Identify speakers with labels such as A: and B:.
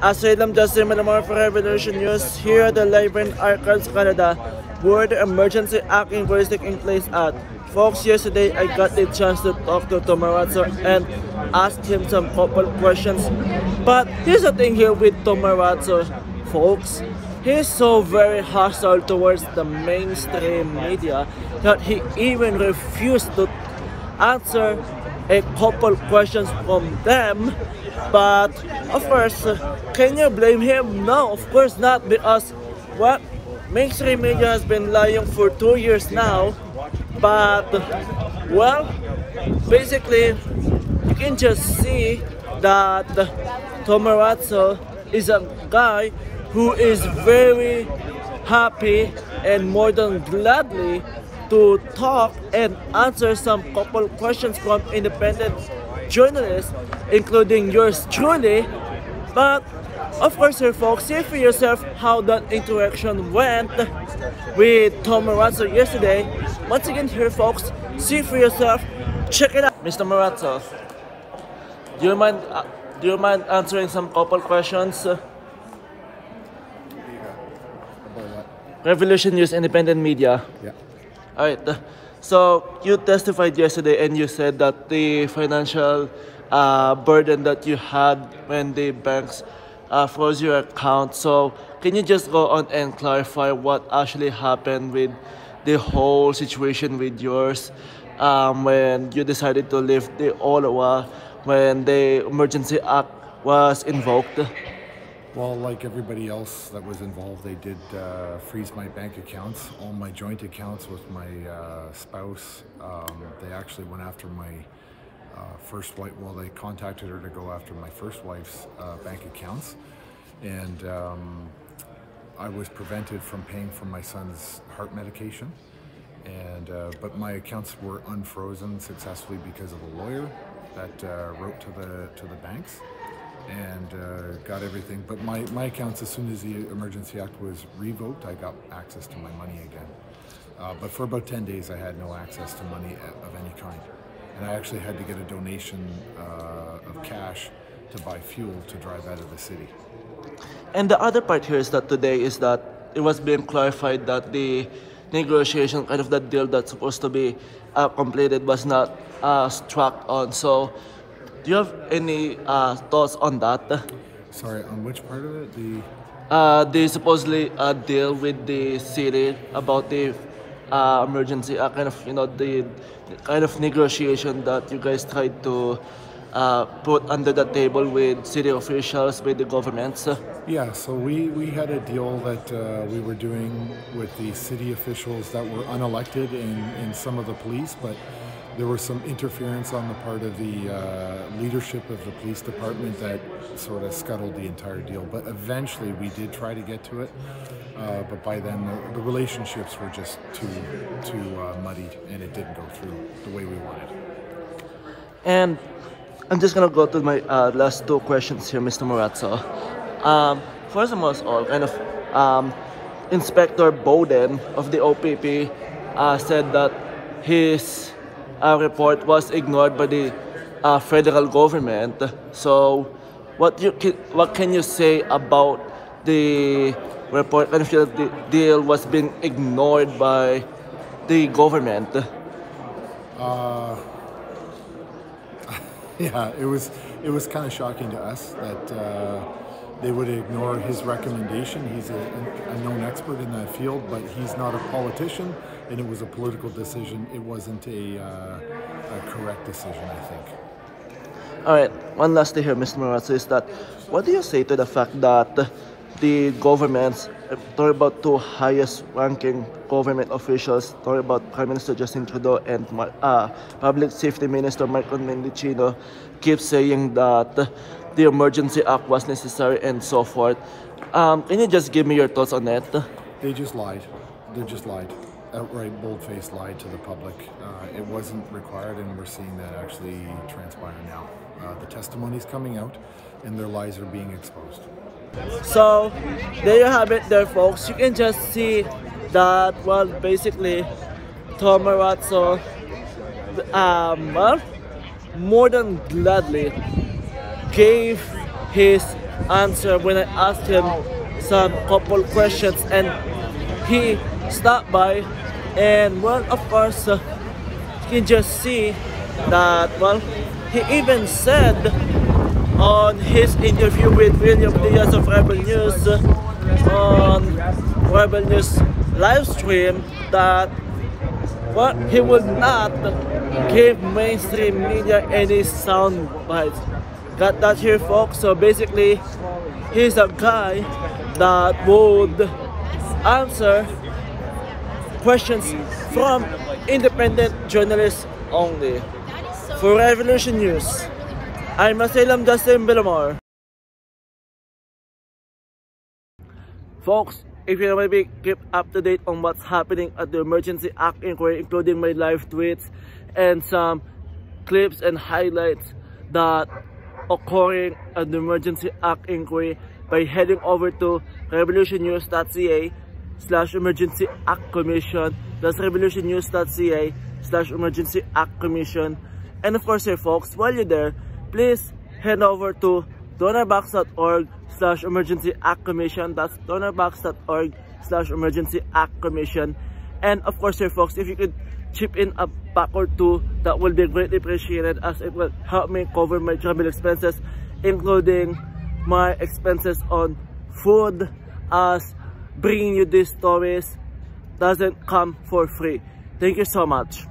A: Asylum Justin Malamar for Revolution News here at the Library in Archives, Canada, where the Emergency Act inquiry is taking place at. Folks, yesterday I got the chance to talk to Marazzo and ask him some couple questions. But here's the thing here with Marazzo, folks. He's so very hostile towards the mainstream media that he even refused to answer a couple questions from them. But of course, can you blame him? No, of course not, because what mainstream media has been lying for 2 years now. But well, basically you can just see that Marazzo is a guy who is very happy and more than gladly to talk and answer some couple questions from independent journalists, including yours truly. But of course, here folks, see for yourself how that interaction went with Marazzo yesterday. Once again here folks, see for yourself, check it out. Mr. Marazzo, do you mind answering some couple questions? Revolution News Independent Media.
B: Yeah.
A: Alright, so you testified yesterday and you said that the financial burden that you had when the banks froze your account. So can you just go on and clarify what actually happened with the whole situation with yours when you decided to leave the Ottawa when the Emergency Act was invoked?
B: Well, like everybody else that was involved, they did freeze my bank accounts, all my joint accounts with my spouse. They actually went after my first wife. Well, they contacted her to go after my first wife's bank accounts, and I was prevented from paying for my son's heart medication. And but my accounts were unfrozen successfully because of a lawyer that wrote to the banks and got everything. But my accounts, as soon as the Emergency Act was revoked, I got access to my money again. But for about 10 days, I had no access to money of any kind. And I actually had to get a donation of cash to buy fuel to drive out of the city.
A: And the other part here is that today is that it was being clarified that the negotiation, kind of that deal that's supposed to be completed, was not struck on. So do you have any thoughts on that?
B: Sorry, on which part of it?
A: The supposedly deal with the city about the emergency, kind of, you know, the kind of negotiation that you guys tried to put under the table with city officials, with the governments.
B: Yeah, so we had a deal that we were doing with the city officials that were unelected in some of the police, but there was some interference on the part of the leadership of the police department that sort of scuttled the entire deal. But eventually we did try to get to it, but by then the relationships were just too muddied, and it didn't go through the way we wanted.
A: And I'm just gonna go to my last two questions here, Mr. Marazzo. First and most all, kind of Inspector Bowden of the OPP said that his report was ignored by the federal government. So what can you say about the report? Kind of feel that the deal was being ignored by the government.
B: Yeah, it was kind of shocking to us that they would ignore his recommendation. He's a known expert in that field, but he's not a politician, and it was a political decision. It wasn't a correct decision, I think.
A: All right, one last thing here, Mr. Marazzo, is that what do you say to the fact that the governments, talking about two highest ranking government officials, talking about Prime Minister Justin Trudeau and Public Safety Minister Michael Mendicino, keep saying that the Emergency Act was necessary and so forth? Can you just give me your thoughts on that?
B: They just lied. They just lied. Outright, bold-faced lied to the public. It wasn't required, and we're seeing that actually transpire now. The testimony's coming out, and their lies are being exposed.
A: So there you have it there, folks. You can just see that, well, basically Marazzo more than gladly gave his answer when I asked him some couple questions, and he stopped by, and well, of course, you can just see that, well, he even said on his interview with William Diaz of Rebel News on Rebel News live stream that, well, he would not give mainstream media any sound bites. Got that here, folks? So basically, he's a guy that would answer questions from independent journalists only. For Revolution News, I'm Asylum Justin Villamor. Folks, if you want to be kept up to date on what's happening at the Emergency Act Inquiry, including my live tweets and some clips and highlights that occurring at the Emergency Act Inquiry, by heading over to revolutionnews.ca/Emergency Act Commission. That's revolutionnews.ca/Emergency Act Commission. And of course, here, folks, while you're there, please head over to donorbox.org/Emergency Act Commission. That's donorbox.org/Emergency Act Commission. And of course, here, folks, if you could chip in a buck or two, that will be greatly appreciated, as it will help me cover my travel expenses, including my expenses on food, as bringing you these stories doesn't come for free. Thank you so much.